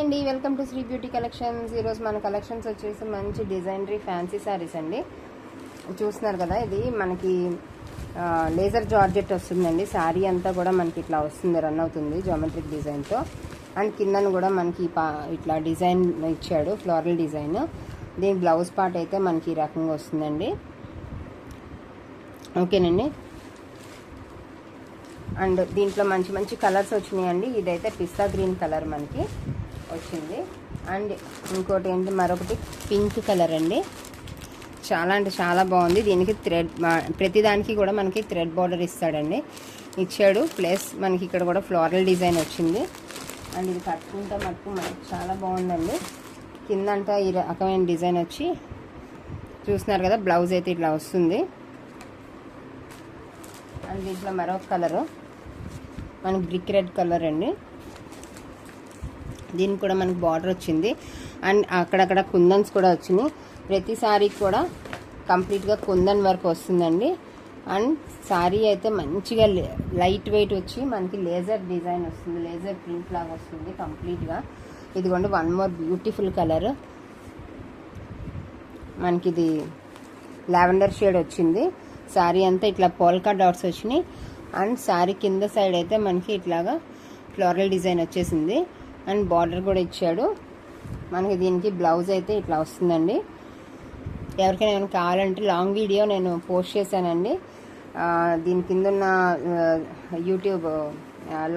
అండి, welcome to Sri beauty collections. ఈరోజు మన కలెక్షన్స్ వచ్చేసి మంచి డిజైనరీ ఫ్యాన్సీ శారీస్ అండి. చూస్తున్నారు కదా, ఇది మనకి లేజర్ జార్జెట్ వస్తుందండి. శారీ అంతా కూడా మనకి ఇట్లా వస్తుంది, రన్ అవుతుంది జామెట్రిక్ డిజైన్తో. అండ్ కిందను కూడా మనకి ఇట్లా డిజైన్ ఇచ్చాడు, ఫ్లోరల్ డిజైన్. దీని బ్లౌజ్ పార్ట్ అయితే మనకి ఈ రకంగా వస్తుందండి. ఓకేనండి. అండ్ దీంట్లో మంచి మంచి కలర్స్ వచ్చినాయండి. ఇదైతే పిస్తా గ్రీన్ కలర్ మనకి వచ్చింది. అండ్ ఇంకోటి ఏంటి, మరొకటి పింక్ కలర్ అండి. చాలా అంటే చాలా బాగుంది. దీనికి థ్రెడ్, ప్రతిదానికి కూడా మనకి థ్రెడ్ బార్డర్ ఇచ్చాడు. ప్లస్ మనకి ఇక్కడ కూడా ఫ్లోరల్ డిజైన్ వచ్చింది. అండ్ ఇది కట్టుకుంటే మటుకు మనకి చాలా బాగుందండి. కిందంతా ఈ రకమైన డిజైన్ వచ్చి చూస్తున్నారు కదా, బ్లౌజ్ అయితే ఇట్లా వస్తుంది. అండ్ దీంట్లో మరొక కలరు మనకి బ్రిక్ రెడ్ కలర్ అండి. దీనికి కూడా మనకి బార్డర్ వచ్చింది. అండ్ అక్కడక్కడ కుందన్స్ కూడా వచ్చినాయి. ప్రతి శారీకి కూడా కంప్లీట్గా కుందన్ వర్క్ వస్తుందండి. అండ్ శారీ అయితే మంచిగా లైట్ వెయిట్ వచ్చి మనకి లేజర్ డిజైన్ వస్తుంది, లేజర్ ప్రింట్ లాగా వస్తుంది కంప్లీట్గా. ఇదిగోండి వన్ మోర్ బ్యూటిఫుల్ కలర్, మనకి ఇది లావెండర్ షేడ్ వచ్చింది. శారీ అంతా ఇట్లా పోల్కా డాట్స్ వచ్చినాయి. అండ్ శారీ కింద సైడ్ అయితే మనకి ఇట్లాగా ఫ్లోరల్ డిజైన్ వచ్చేసింది. అండ్ బార్డర్ కూడా ఇచ్చాడు మనకి. దీనికి బ్లౌజ్ అయితే ఇట్లా వస్తుందండి. ఎవరికైనా ఏమైనా కావాలంటే లాంగ్ వీడియో నేను పోస్ట్ చేశానండి. దీని కింద ఉన్న యూట్యూబ్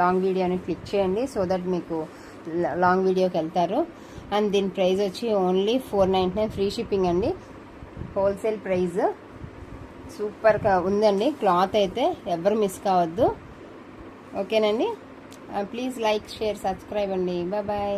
లాంగ్ వీడియోని క్లిక్ చేయండి, సో దట్ మీకు లాంగ్ వీడియోకి వెళ్తారు. అండ్ దీని ప్రైస్ వచ్చి ఓన్లీ $499 ఫ్రీ షిప్పింగ్ అండి. Wholesale price. సూపర్గా ఉందండి. క్లాత్ అయితే ఎవరు మిస్ కావద్దు. ఓకేనండి. ప్లీజ్ లైక్, షేర్, సబ్స్క్రైబ్ అండి. బాయ్.